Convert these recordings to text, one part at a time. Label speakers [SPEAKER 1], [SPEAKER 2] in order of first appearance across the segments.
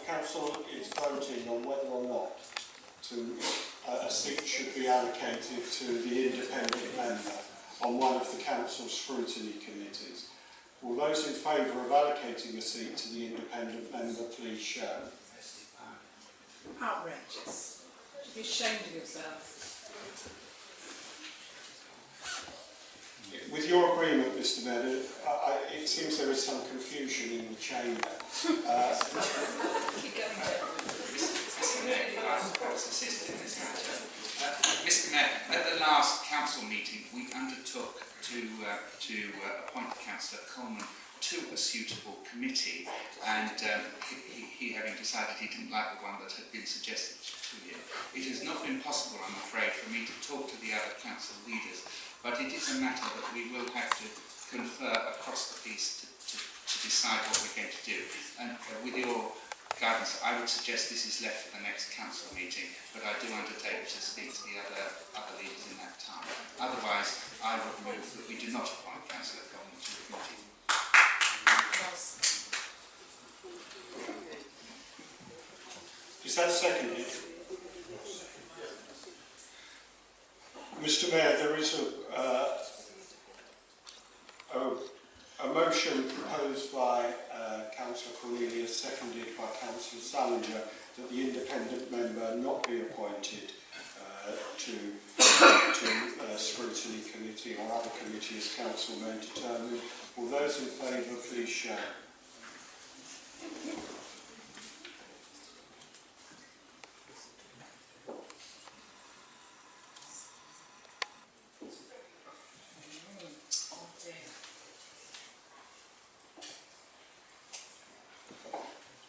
[SPEAKER 1] Council is voting on whether or not a seat should be allocated to the independent member on one of the council's scrutiny committees. Will those in favour of allocating a seat to the independent member please show?
[SPEAKER 2] Outrageous. You should be ashamed of yourself.
[SPEAKER 1] With your agreement, Mr Mayor, it seems there is some confusion in the chamber.
[SPEAKER 3] Mr Mayor, at the last council meeting we undertook to appoint Councillor Coleman to a suitable committee, and he having decided he didn't like the one that had been suggested to him. It has not been possible, I'm afraid, for me to talk to the other council leaders, but it is a matter that we will have to confer across the piece to decide what we're going to do. And with your guidance, I would suggest this is left for the next council meeting, but I do undertake to speak to the other leaders in that time. Otherwise, I would move that we do not appoint Councillor Coleman to the committee.
[SPEAKER 1] Is that seconded? Mr Mayor, there is a motion proposed by Councillor Cornelius, seconded by Councillor Salinger, that the independent member not be appointed to scrutiny committee or other committee as council may determine. Will those in favour please show?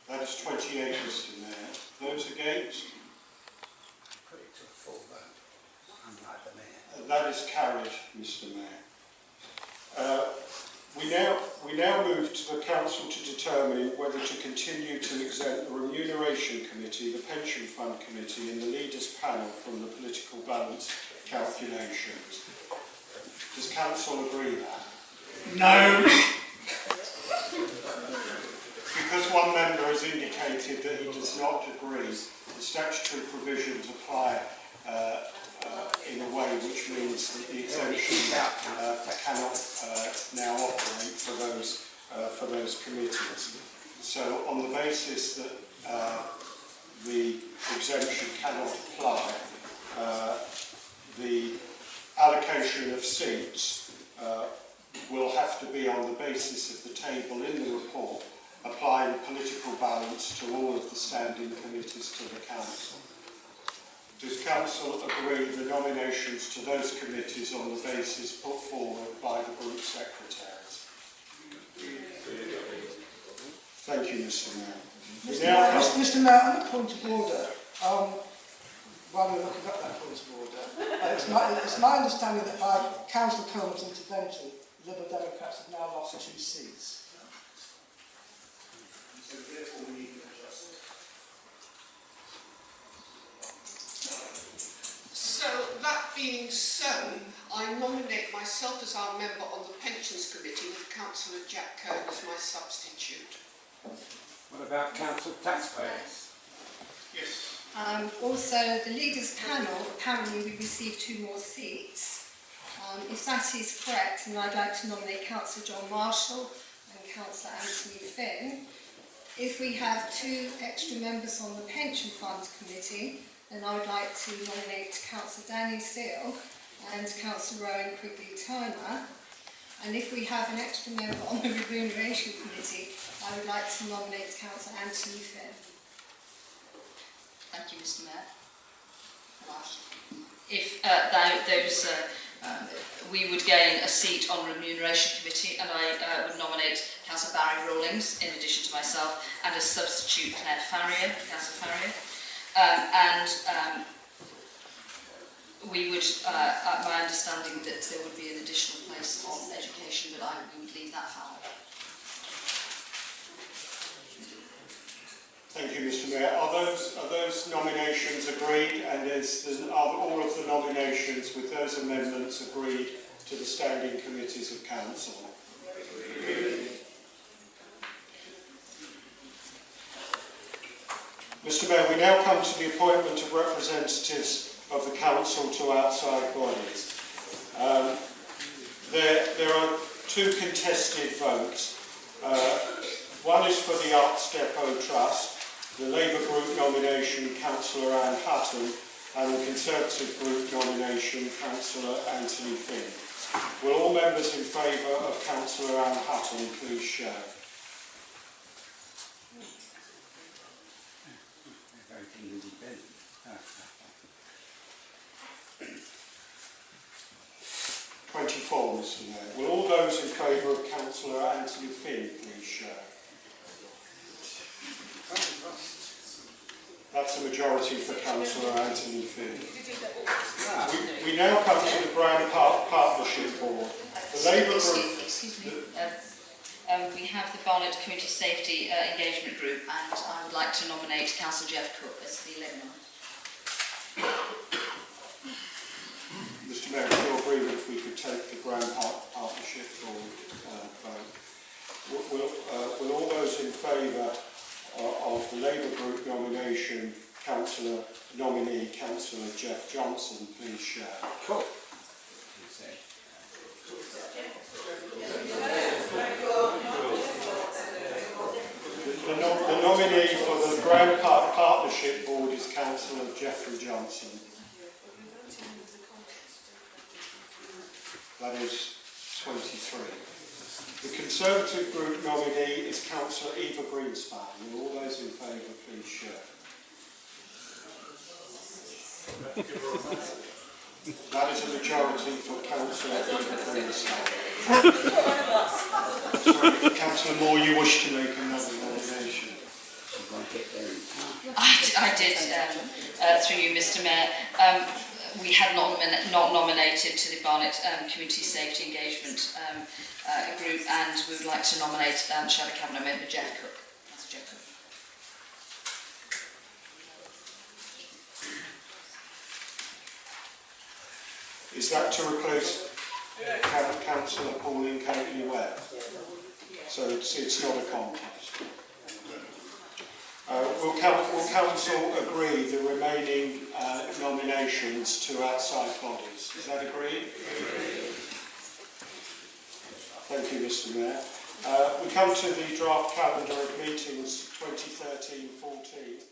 [SPEAKER 1] That is 28, Mr Mayor. Those against?
[SPEAKER 4] Put it to a full vote, unlike the Mayor.
[SPEAKER 1] That is carried, Mr Mayor. We now move to the Council to determine whether to continue to exempt the Remuneration Committee, the Pension Fund Committee and the Leaders Panel from the political balance calculations. Does Council agree that?
[SPEAKER 4] No!
[SPEAKER 1] Because one member has indicated that he does not agree, the statutory provisions apply in a way which means that the exemption cannot now operate for those committees. So on the basis that the exemption cannot apply, the allocation of seats will have to be on the basis of the table in the report, applying political balance to all of the standing committees to the Council. Does Council agree the nominations to those committees on the basis put forward by the Group Secretaries? Thank you, Mr Mayor.
[SPEAKER 5] Mr Mayor, on the point of order, while we're looking up that point of order, it's my understanding that by Councillor Coleman's intervention, Liberal Democrats have now lost 2 seats.
[SPEAKER 1] So therefore we need to adjust.
[SPEAKER 6] So that being so, I nominate myself as our member on the Pensions Committee with Councillor Jack Cohn as my substitute.
[SPEAKER 4] What about council taxpayers?
[SPEAKER 1] Yes.
[SPEAKER 7] Also, the Leaders Panel, apparently we received 2 more seats. If that is correct, then I'd like to nominate Councillor John Marshall and Councillor Anthony Finn. If we have 2 extra members on the Pension Fund Committee, then I would like to nominate Councillor Danny Seal and Councillor Rowan Quigley-Turner. And if we have an extra member on the Remuneration Committee, I would like to nominate Councillor Anthony Finn.
[SPEAKER 8] Thank you, Mr Mayor. If we would gain a seat on the Remuneration Committee, and I would nominate Councillor Barry Rawlings in addition to myself, and as substitute Claire Farrier, Councillor Farrier. We would, my understanding that there would be an additional place on education, but we would leave that foul.
[SPEAKER 1] Thank you, Mr Mayor. Are those nominations agreed, and are all of the nominations with those amendments agreed to the standing committees of Council? Mr Mayor, we now come to the appointment of representatives of the council to outside bodies. There are two contested votes. One is for the Arts Depot Trust, the Labour Group nomination, Councillor Anne Hutton, and the Conservative Group nomination, Councillor Anthony Finn. Will all members in favour of Councillor Anne Hutton please show?
[SPEAKER 4] Voting independent.
[SPEAKER 1] 24, Mr Mayor. Will all those in favour of Councillor Anthony Finn please show? That's a majority for Councillor Anthony Finn. We now come to the Grand Park Partnership Board. The Labour Group...
[SPEAKER 8] Excuse me. We have the Barnet Community Safety Engagement Group, and I would like to nominate Councillor Jeff Cook as the 11th.
[SPEAKER 1] Mr Mayor, if you agree if we could take the Grand Park Partnership Board vote. Will all those in favour of the Labour Group nomination, nominee Councillor Jeff Johnson, please show?
[SPEAKER 4] Cool.
[SPEAKER 1] The nominee for the Grand Park Partnership Board is Councillor Jeffrey Johnson. That is 23. The Conservative Group nominee is Councillor Eva Greenspan. Will all those in favour please show? That is a majority for Councillor Eva Greenspan. Sorry, Councillor Moore, you wish to make another nomination?
[SPEAKER 8] I did, through you, Mr Mayor. We had not nominated to the Barnet Community Safety Engagement Group, and we would like to nominate Shadow Cabinet Member Jeff Cook. That's Jeff Cook.
[SPEAKER 1] Is that to replace Councillor Pauline Coatley-Webb? So it's not a contest. Will Council agree the remaining nominations to outside bodies? Is that agreed? Thank you, Mr Mayor. We come to the draft calendar of meetings 2013-14.